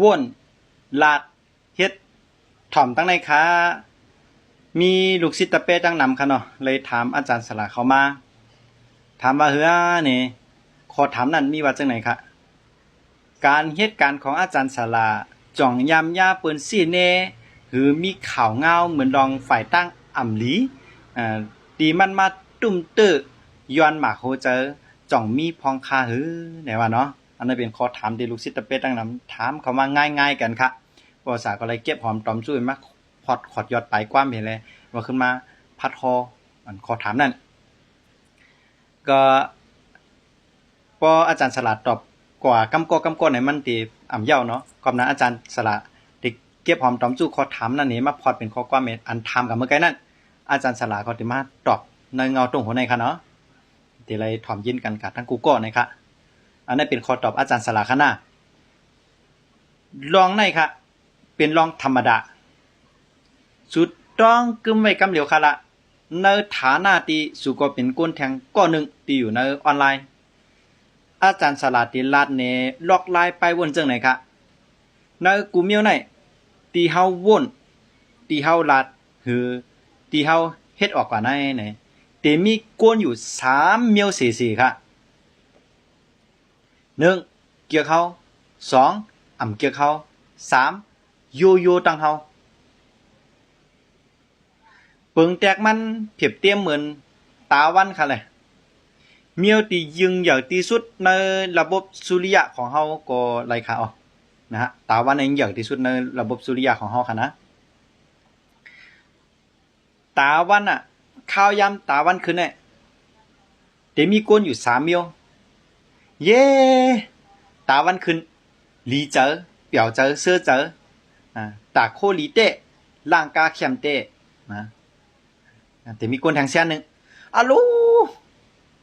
ว่นลาดเฮ็ดถ่อมตั้งในค้ามีลูกศิษย์ตะเป้ตั้งนำค่ะเนาะเลยถามอาจารย์สละเขามาถามว่าเฮ้อนี่ขอถามนั่นมีว่าจังไหนคะการเฮ็ดการของอาจารย์สละจ่องยำยาเปิ้นซี่เนหรือมีข่าวเงาเหมือนดองฝ่ายตั้งอ่ำหลีตีมันมาตุ้มตื้อย้อนหมากโฮเจอจ่องมีพองคาหือไหนว่าเนาะอันนั้นเป็นข้อถามที่ลูกศิษย์ตะเป้ตั้งนำถามเขามาง่ายๆกันค่ะภาษาก็เลยเก็บหอมตอมจุ้ยมาพอดขอดยอดไปกว้ามเห็นเลยว่าขึ้นมาพัดคออันขอถามนั่นก็พออาจารย์สลัดตอบกว่ากำก้อในมันตีอ่ำเย้าเนาะก่อนนั้นอาจารย์สลัดติเก็บหอมตอมจุ้ขอถามนั่นนี่มาพอดเป็นข้อกว้ามเม็ดอันถามกับเมื่อกี้นั่นอาจารย์สลัดก็ติมาตอบในเงาตรงหัวในค่ะเนาะตีเลยถ่อมยินกันกับทั้งกูก็นะคะอันนั้นเป็นข้อตอบอาจารย์สลัดค่ะนะลองในค่ะเป็นลองธรรมดาสุดต้องกึมไว้กำเหลียวค่ะละในฐานะที่สุก็เป็นก้นแทงก้อนหนึ่งที่อยู่ในออนไลน์อาจารย์สลัดตีลาดเนล็อกไลน์ไปวนจังไหนคะในกูเมียวไหนตีเฮาวนตีเฮาลาดหือตีเฮาเฮ็ดออกกว่าไหนไหนเตมีก้นอยู่3เมียว4ค่ะ1เกี่ยวเขา2อ่ำเกี่ยวเขา3โยตังเฮาเปิงแตกมันเพียบเทียมเหมือนตาวันค่ะเลยเมียวที่ยึงใหญ่ที่สุดในระบบสุริยะของเฮาก็ไรค่ะอ๋อนะฮะตาวันเองใหญ่ที่สุดในระบบสุริยะของเฮาค่ะนะตาวันอ่ะข้าวยำตาวันขึ้นเนี่ยเดี๋ยวมีก้นอยู่3เมียวเย่ตาวันขึ้นหลีเจอเปี่ยวเจอเสื้อเจอตาโคหลีเตะล่างกาเขียมเตะนะแต่มีก้นทางเส้นหนึ่งอะลู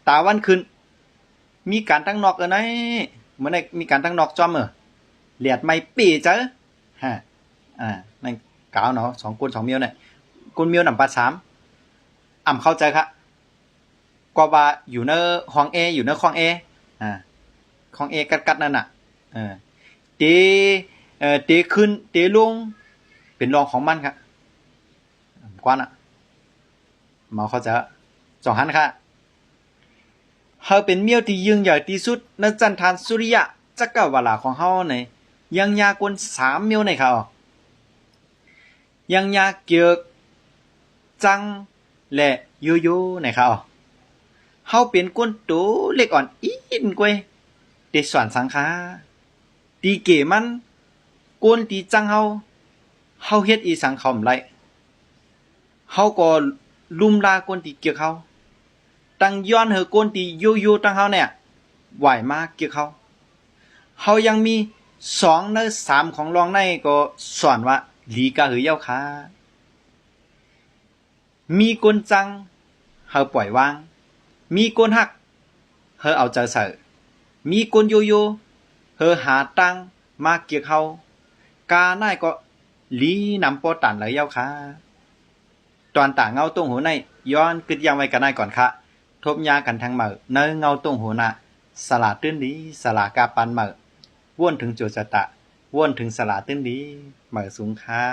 ตาวันขึ้นมีการตั้งนอกไหนเมื่อไหร่มีการตั้งนอกจอมเหลียดไม่ปีเจอฮะนั่นกาวเนาะ2ก้น2เมียวเนี่ยก้นเมียวหนำปลา3อ่ำเข้าใจครับกว่าอยู่ในห้องเออยู่ในคลองเอคลองเอกัดนั่นน่ะเตขึ้นเตลงเป็นรองของมันครับกว่าน่ะเมาเข้าใจจองหันค่ะเฮาเป็นเมียวที่ยิ่งใหญ่ที่สุดในจันทานสุริยะจักรวาลาของเฮาในยังยากวน3เมียวในค่ะยังยาเกียกจังและโยโย่ในค่ะเฮาเป็นก้นโตเล็กอ่อนอินกวยเตสอนสังขาตีเกมันก้นตีจังเฮาเฮ็ดอีสังคมไรเฮาก็ลุมลาก้นตีเกียกเฮาตั้งย้อนเฮอก้นตีโยโย่ตั้งเฮาเนี่ยไหวมากเกี่ยวเขายังมี2ใน3ของรองในก็สอนว่าหลีกะหือเย้าค่ะมีกลจังเฮาปล่อยวางมีกลหักเฮาเอาใจใส่มีกลโยโย่เฮาหาตังมาเกี่ยวเขากาหน้าก็หลีนำปอตันเลยเย้าค่ะตอนต่างเงาตรงหัวในย้อนกึดยังไว้กันได้ก่อนค่ะทบยากันทางเหมือเนเงาตรงหัวหน้าสลาตื้นดีสลากาปันเหมือว่นถึงโจจตะว่นถึงสลาตื้นดีเหมือสูงค่า